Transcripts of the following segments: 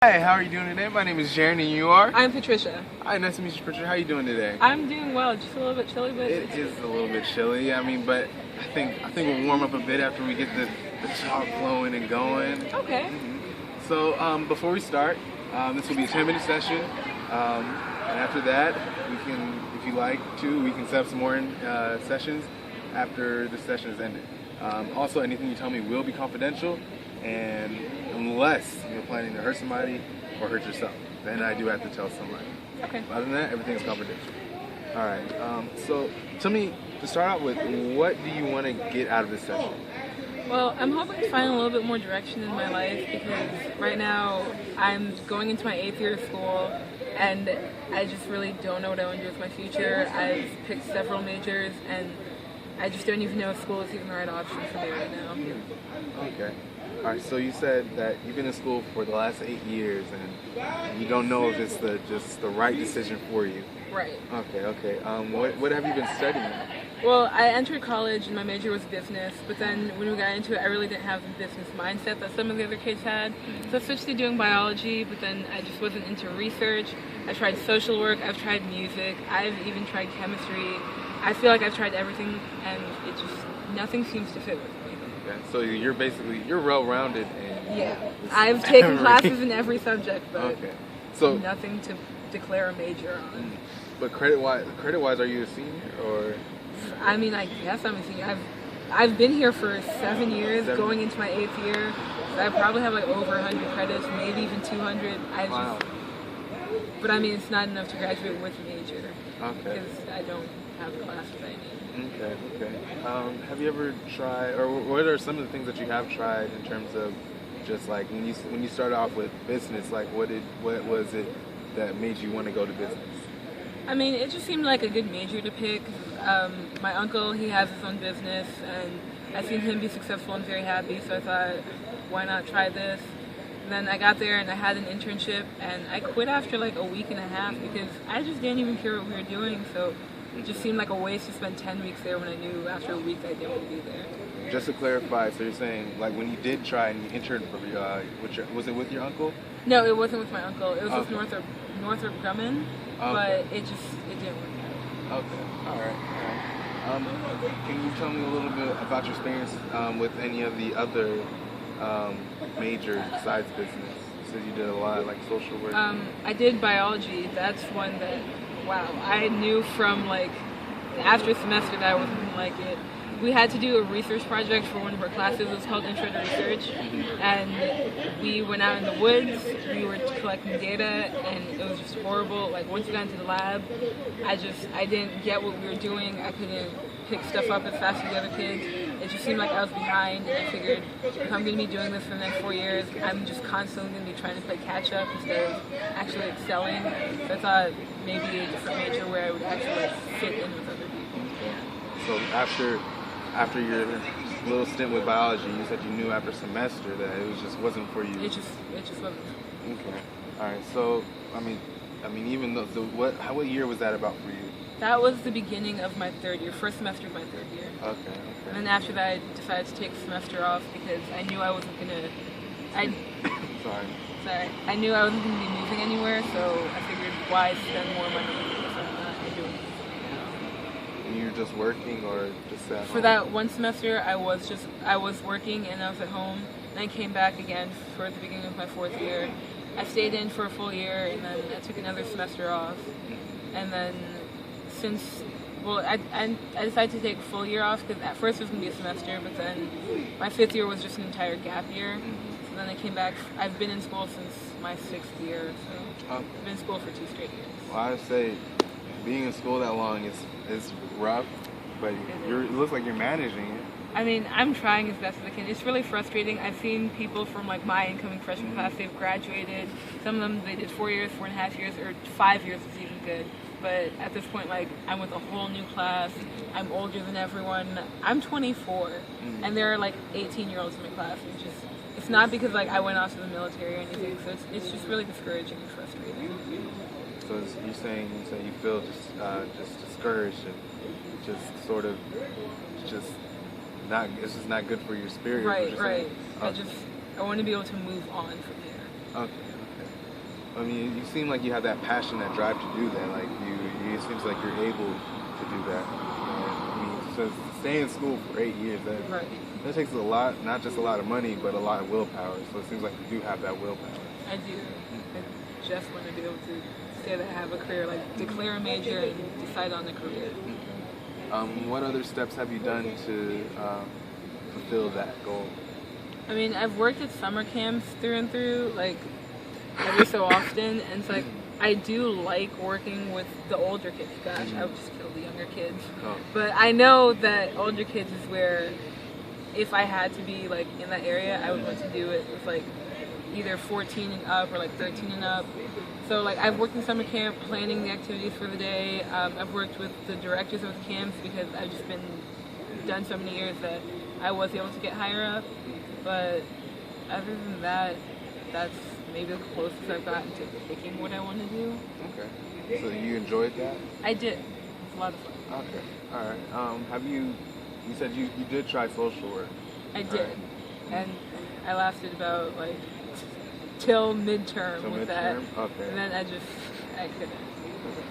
Hi, how are you doing today? My name is Jaron and you are? I'm Patricia. Hi, nice to meet you, Patricia. How are you doing today? I'm doing well, just a little bit chilly, but It is a little bit chilly, but I think we'll warm up a bit after we get the talk flowing and going. okay. So before we start, this will be a 10-minute session, and after that, we can, if you like to, we can set up some more sessions after the session is ended. Also, anything you tell me will be confidential, and unless you're planning to hurt somebody or hurt yourself, then I do have to tell somebody. Okay. Other than that, everything is confidential. All right. So tell me, to start out with, what do you want to get out of this session? Well, I'm hoping to find a little bit more direction in my life because right now I'm going into my 8th year of school and I just really don't know what I want to do with my future. I've picked several majors and I just don't even know if school is even the right option for me right now. Okay. All right. So you said that you've been in school for the last 8 years and you don't know if it's just the right decision for you. Right. Okay. What have you been studying? Well, I entered college and my major was business, but then when we got into it, I really didn't have the business mindset that some of the other kids had. So I switched to doing biology, but then I just wasn't into research. I tried social work, I've tried music, I've even tried chemistry. I feel like I've tried everything and nothing seems to fit with me. Okay. So you're well-rounded and yeah. I've taken classes in every subject, but nothing to declare a major on. But credit-wise, are you a senior or? I mean, I guess I'm a senior. I've been here for 7 years, going into my 8th year. So I probably have like over 100 credits, maybe even 200. Wow. But I mean, it's not enough to graduate with a major. Okay. Because I don't have the classes I need. Okay. Have you ever tried, or what are some of the things that you have tried in terms of just like when you started off with business? Like, what was it that made you want to go to business? I mean, it just seemed like a good major to pick. My uncle, he has his own business, and I've seen him be successful and very happy, so I thought, why not try this? And then I got there and I had an internship, and I quit after like a week and a half because I just didn't even care what we were doing, so it just seemed like a waste to spend 10 weeks there when I knew after a week I didn't want to be there. Just to clarify, so you're saying, like, when you did try and you interned for was it with your uncle? No, it wasn't with my uncle. It was with Northrop Grumman, but it didn't work out. Okay, all right. Can you tell me a little bit about your experience with any of the other majors besides business? You said you did a lot, like social work. I did biology. That's one that, wow, I knew from like after a semester that I wasn't going to like it. We had to do a research project for one of our classes. It was called Intro to Research, and we went out in the woods. We were collecting data, and it was just horrible. Like once we got into the lab, I didn't get what we were doing. I couldn't pick stuff up as fast as the other kids. It just seemed like I was behind, and I figured if I'm going to be doing this for the next 4 years, I'm just constantly going to be trying to play catch up instead of actually excelling. So I thought maybe a different major where I would actually like fit in with other people. So after your little stint with biology, you said you knew after a semester that it just wasn't for you. It just wasn't. Okay. All right. So I mean, even though what year was that about for you? That was the beginning of my 3rd year, first semester of my 3rd year. Okay. And then after that, I decided to take a semester off because I knew I wasn't gonna. Sorry. I knew I wasn't gonna be moving anywhere, so I figured why spend more money if I'm not doing it. And you were just working or just at home? For that one semester, I was working and I was at home. And I came back again for the beginning of my 4th year. I stayed in for a full year and then I took another semester off. And then I decided to take a full year off because at first it was going to be a semester, but then my 5th year was just an entire gap year. So then I came back. I've been in school since my 6th year, so I've been in school for 2 straight years. Well, I would say being in school that long is rough, but it looks like you're managing it. I mean, I'm trying as best as I can. It's really frustrating. I've seen people from like my incoming freshman class, they've graduated. Some of them, they did 4 years, 4.5 years, or 5 years is even good. But at this point, like, I'm with a whole new class. I'm older than everyone. I'm 24, and there are like 18-year-olds in my class. It's not because like I went off to the military or anything. So it's just really discouraging and frustrating. So you're saying you feel just discouraged and just sort of it's just not good for your spirit. Right. I want to be able to move on from here. Okay. I mean, you seem like you have that passion, that drive to do that. Like it seems like you're able to do that. I mean, so to stay in school for 8 years, Right. that takes a lot, not just a lot of money, but a lot of willpower. So it seems like you do have that willpower. I do. I just want to be able to say that I have a career, like declare a major and decide on a career. What other steps have you done to fulfill that goal? I mean, I've worked at summer camps through and through, like every so often, and it's like I do like working with the older kids. Gosh, I would just kill the younger kids. Oh. But I know that older kids is where, if I had to be like in that area, I would want to do it with like either 14 and up or like 13 and up. So like I've worked in summer camp planning the activities for the day. I've worked with the directors of the camps because I've just done so many years that I was able to get higher up. But other than that, that's maybe the closest I've gotten to picking what I want to do. Okay. So you enjoyed that? I did. It's a lot of fun. Okay. All right. Have you said you did try social work? I did. Right. And I lasted about like till midterm Till with that. midterm? Okay. And then I couldn't.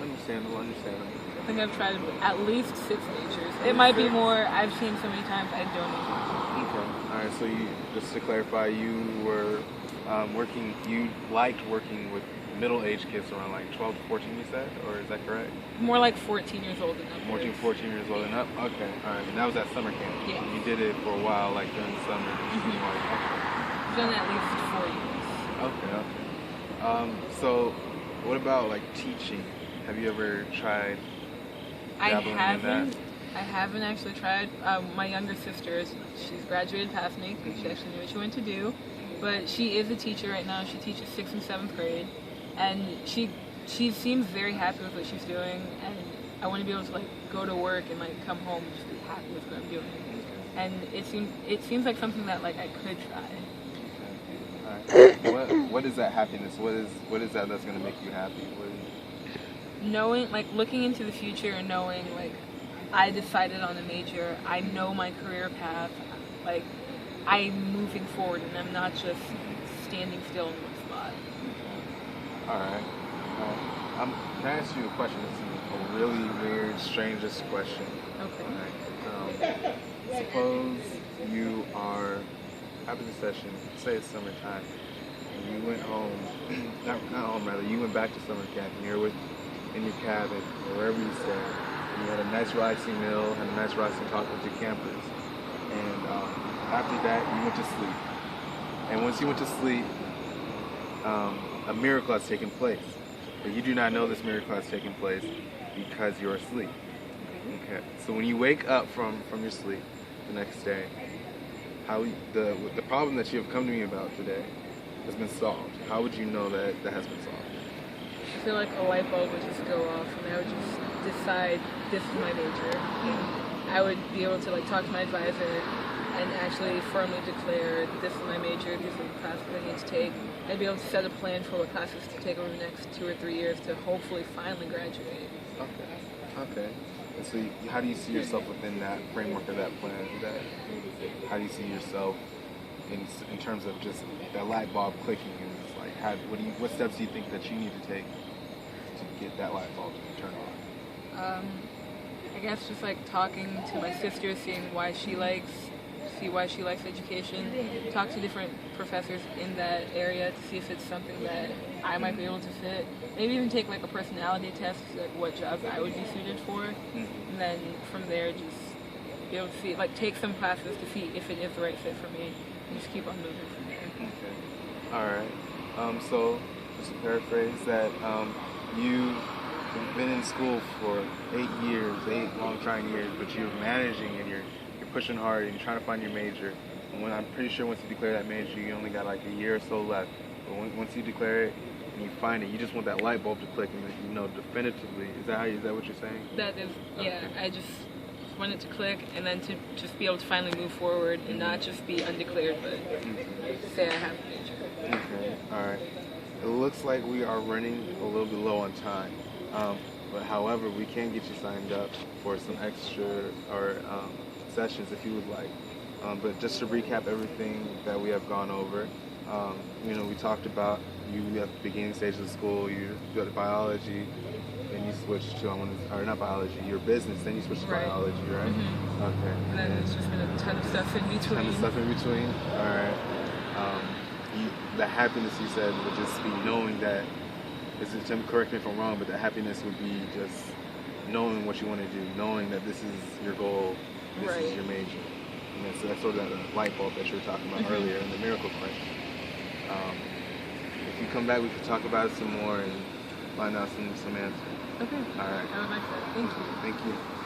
Understandable. I think I've tried at least 6 majors. It might be more. I've seen so many times I don't even. Okay. All right. So you, just to clarify, you were working. You liked working with middle-aged kids around like 12 to 14. You said, or is that correct? More like 14 years old and up. 14 years old and up. Okay. All right. And that was at summer camp. Yeah. You did it for a while, like during the summer. I've done at least 4 years. Okay. So, what about like teaching? Have you ever tried dabbling in that? I haven't actually tried. My younger sister, she's graduated past me because she actually knew what she wanted to do. But she is a teacher right now. She teaches 6th and 7th grade, and she seems very happy with what she's doing. And I want to be able to like go to work and like come home and just be happy with what I'm doing. And it seems like something that like I could try. What is that happiness? What is that that's going to make you happy? Knowing, like looking into the future and knowing like I decided on a major, I know my career path, like I'm moving forward and I'm not just standing still in one spot. All right. Can I ask you a question? It's a really weird, strangest question. Okay. All right. Suppose you are after the session, say it's summertime, and you went home, not home rather, you went back to summer camp and you're in your cabin or wherever you stay, and you had a nice relaxing meal, had a nice relaxing talk with your campers, and after that you went to sleep. And once you went to sleep, a miracle has taken place, but you do not know this miracle has taken place because you're asleep. Okay. So when you wake up from your sleep the next day, how the problem that you have come to me about today has been solved. How would you know that has been solved? I feel like a light bulb would just go off and I would just decide this is my major. I would be able to like talk to my advisor and actually firmly declare this is my major, these are the classes I need to take. I'd be able to set a plan for what classes to take over the next 2 or 3 years to hopefully finally graduate. Okay. And so how do you see yourself within that framework of that plan? How do you see yourself in terms of just that light bulb clicking? And it's like, what steps do you think that you need to take to get that light bulb to turn on? I guess just like talking to my sister, see why she likes education, talk to different professors in that area to see if it's something that I might be able to fit. Maybe even take like a personality test, like what jobs I would be suited for, and then from there just be able to see, like take some classes to see if it is the right fit for me, and just keep on moving from there. Okay. All right. So just to paraphrase that, you've been in school for 8 long trying years, but you're managing and you're pushing hard and you're trying to find your major. And when I'm pretty sure once you declare that major, you only got like a year or so left. But once you declare it and you find it, you just want that light bulb to click and you know definitively. Is that what you're saying? That is, yeah. Okay. I just want it to click and then to just be able to finally move forward and not just be undeclared, but say I have a major. Okay. All right. It looks like we are running a little bit low on time. But however, we can get you signed up for some extra or sessions if you would like. But just to recap everything that we have gone over, we talked about you at the beginning stages of school, you go to biology, then you switch to or not biology, your business, then you switch to Right. biology, right? Okay. And then it's just been a ton of stuff in between. Kind of stuff in between. All right. The happiness you said would just be knowing that. Tim, correct me if I'm wrong, but the happiness would be just knowing what you want to do, knowing that this is your goal, this Right. is your major. And that's sort of that light bulb that you were talking about earlier in the miracle point. If you come back, we can talk about it some more and find out some answers. Okay. All right. I would like that. Thank you. Thank you.